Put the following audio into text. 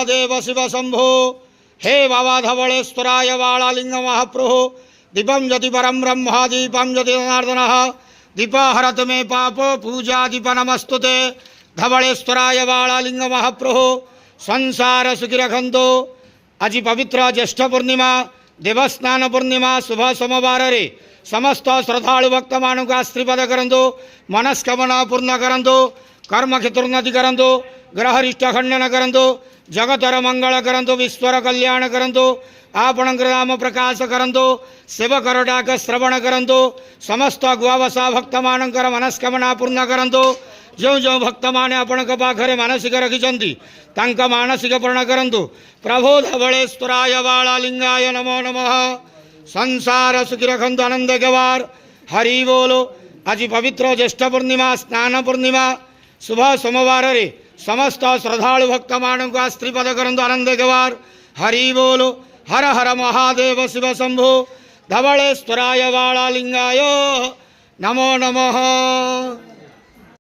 महादेव शिव शंभो हे बाबा धवलेश्वराय वालालिंग महाप्रभु दीपम यदि परम ब्रह्म दीपम यदि जनार्दन दीपा हरत मे पाप पूजा दीप नमस्तुते धवलेश्वराय वालालिंग महाप्रभु संसार सुखी रखंतो। आज पवित्र ज्येष्ठ पूर्णिमा देवस्नान पूर्णिमा शुभ सोमवार रे समस्त श्रद्धालु भक्त मानू को आशीर्वाद करंतु मनस्कामना पूर्ण करंतु कर्म क्षेत्रोन्नति करंतु ग्रहरिष्ट खंडन करंतु जगतर मंगल करंतु विश्वर कल्याण करंतु आपणकर नाम प्रकाश करंतु सेवकर डाक श्रवण करंतु समस्त गुआवसा भक्त मानकर मनस्कामना पूर्ण करंतु जो जो भक्त माने आपण पाखरे मानसिक रखिछंती तांका मानसिक पूर्ण करंतु। प्रभो धवलेश्वराय वालालिंगाय नमो नमः। संसार सुखी रखंतु आनंद गवार हरि बोलो। आज पवित्र ज्येष्ठ पूर्णिमा स्नान पूर्णिमा शुभ सोमवार रे समस्त श्रद्धालु भक्त मानू को आशीर्वाद करंतु आनंद गवार हरि बोलो। हर हर महादेव शिव शंभो धवलेश्वराय वालालिंगाय नमो नमः।